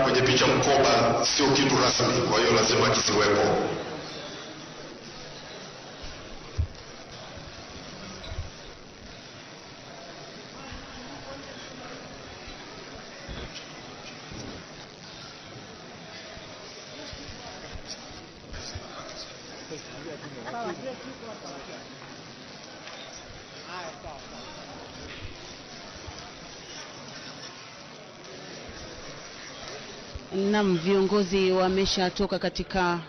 Kwenye picha mkoba sio kitu rasmi, kwa hiyo lazima kisiwepo. Naam, viongozi wameshatoka katika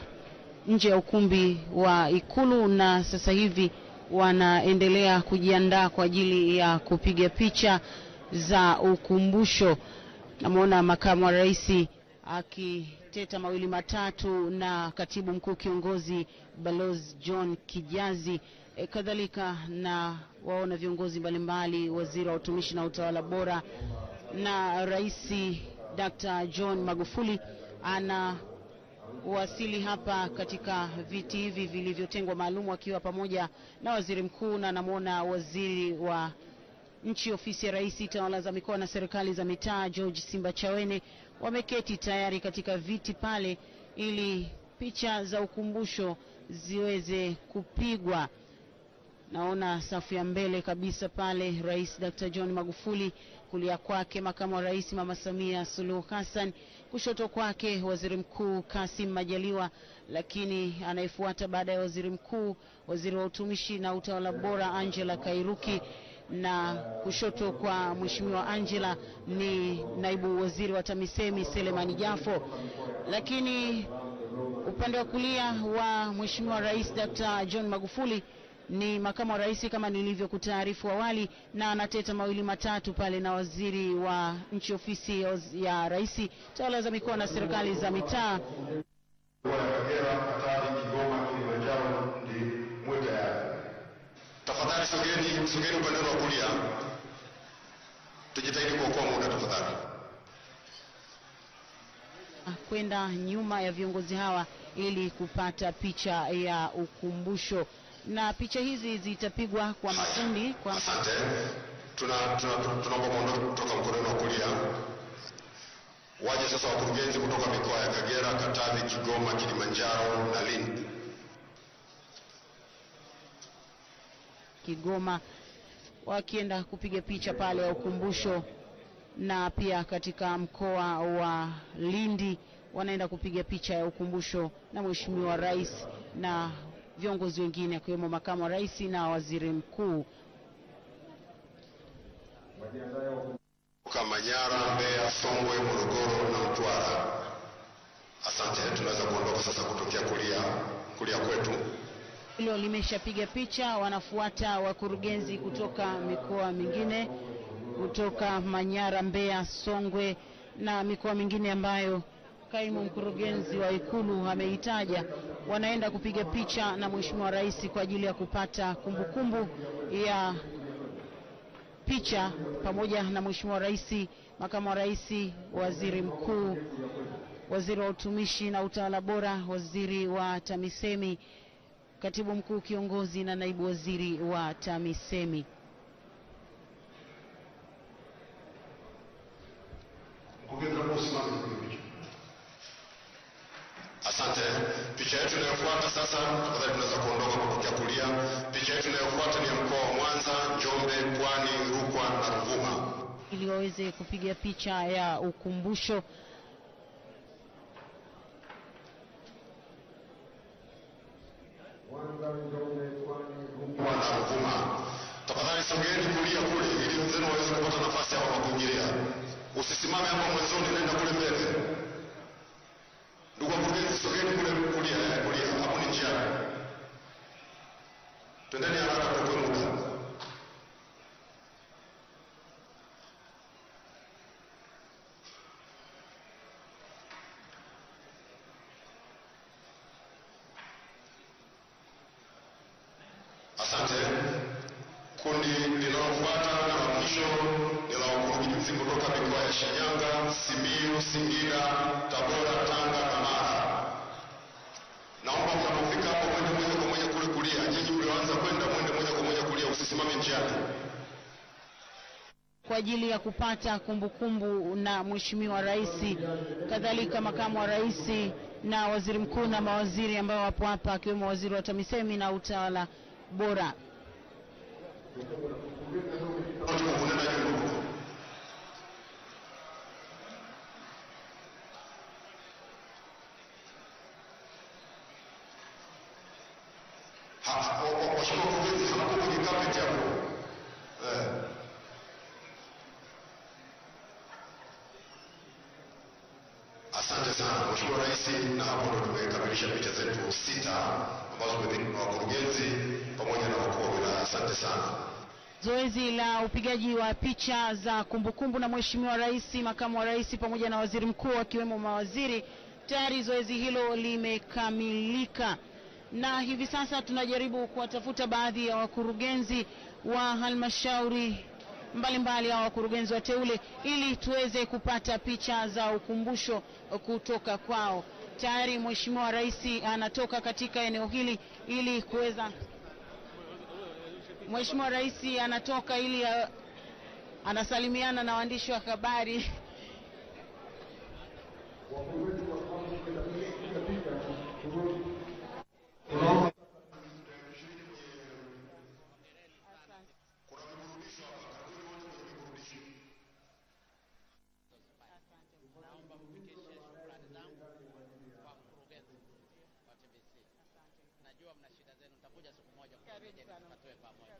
nje ya ukumbi wa Ikulu na sasa hivi wanaendelea kujiandaa kwa ajili ya kupiga picha za ukumbusho. Namuona makamu wa rais akiteta mawili matatu na katibu mkuu kiongozi Balozi John Kijazi, kadhalika na waona viongozi mbalimbali, waziri wa utumishi na utawala bora na rais Dr. John Magufuli anawasili hapa katika viti hivi vilivyotengwa maalum, akiwa pamoja na waziri mkuu, na namuona waziri wa nchi ofisi ya rais tawala za mikoa na serikali za mitaa George Simbachawene. Wameketi tayari katika viti pale ili picha za ukumbusho ziweze kupigwa. Naona safu ya mbele kabisa pale Rais Dr. John Magufuli, kulia kwake makamu wa rais Mama Samia Suluhu Hassan, kushoto kwake waziri mkuu Kassim Majaliwa, lakini anayefuata baada ya waziri mkuu waziri wa utumishi na utawala bora Angela Kairuki, na kushoto kwa mheshimiwa Angela ni naibu waziri wa TAMISEMI Selemani Jafo, lakini upande wa kulia wa mheshimiwa Rais Dr. John Magufuli ni makamu wa rais kama nilivyokutaarifu awali, na anateta mawili matatu pale na waziri wa nchi ofisi ya rais tawala za mikoa na serikali za mitaa. Tafadhali sogeni upande wa kulia. Tujitahidi kuokoa muda tafadhali. Kwenda nyuma ya viongozi hawa ili kupata picha ya ukumbusho, na picha hizi zitapigwa kwa makundi. Kwa asante. Tunaomba muondoke kutoka mkono wa kulia. Waje sasa wakurugenzi kutoka mikoa ya Kagera, Katavi, Kigoma, Kilimanjaro na Lindi. Kigoma wakienda kupiga picha pale ya ukumbusho, na pia katika mkoa wa Lindi wanaenda kupiga picha ya ukumbusho na mheshimiwa rais na viongozi wengine akiwemo makamu wa rais na waziri mkuu. Manyara, Mbeya, Songwe, Morogoro na Mtwara. Asante, tunaweza kuondoka sasa kutokea kulia kwetu. Hilo limeshapiga picha, wanafuata wakurugenzi kutoka mikoa mingine, kutoka Manyara, Mbeya, Songwe na mikoa mingine ambayo kaimu mkurugenzi wa Ikulu ameitaja. Wanaenda kupiga picha na mheshimiwa rais kwa ajili ya kupata kumbukumbu ya picha pamoja na mheshimiwa rais, makamu wa rais, waziri mkuu, waziri wa utumishi na utawala bora, waziri wa TAMISEMI, katibu mkuu kiongozi na naibu waziri wa TAMISEMI. Asante. Picha yetu inayofuata sasa, tafadhali tunaweza kuondoka kutokea kulia. Picha yetu inayofuata ni ya mkoa wa Mwanza, Njombe, Pwani, Rukwa na Ruvuma, ili waweze kupiga picha ya ukumbusho. Tafadhali sogeni kulia kule ili wenzenu waweze kupata nafasi hapo kuingilia. Usisimame hapo mwanzoni, nenda kule mbele. Ndugu wakurugenzi, sogeni kule kulia, hapo ni njia. Twendeni haraka kwa muda. Asante. Kundi linalofuata na la mwisho ni la wakurugenzi kutoka mikoa ya Shinyanga, Simiyu, Singida, Tabora, Tanga na Mara. Naomba mnapofika hapo mwende moja kwa moja kule kulia. Nyinyi mlioanza kwenda mwende moja kwa moja kulia, usisimame njiani. kwa ajili ya kupata kumbukumbu na Mheshimiwa Rais, kadhalika makamu wa rais na waziri mkuu na mawaziri ambao wapo hapa, akiwemo waziri wa TAMISEMI na utawala bora. Asante sana Mheshimiwa Rais, na hapo ndo tumekamilisha picha zetu 6 ambazo zimepigwa na wakurugenzi pamoja na wakuu wa wilaya. Asante sana. Zoezi la upigaji wa picha za kumbukumbu na Mheshimiwa Rais, makamu wa rais pamoja na waziri mkuu akiwemo mawaziri, tayari zoezi hilo limekamilika, na hivi sasa tunajaribu kuwatafuta baadhi ya wakurugenzi wa halmashauri mbalimbali au wakurugenzi wateule ili tuweze kupata picha za ukumbusho kutoka kwao. Tayari Mheshimiwa Rais anatoka katika eneo hili ili kuweza Mheshimiwa Rais anatoka ili anasalimiana na waandishi wa habari. Najua mna shida zenu, nitakuja siku moja tukatoe pamoja.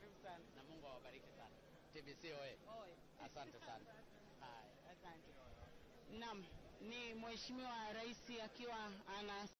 Na Mungu awabariki sana. TBC oye. Asante sana. Asante. Naam, ni Mheshimiwa Rais akiwa ana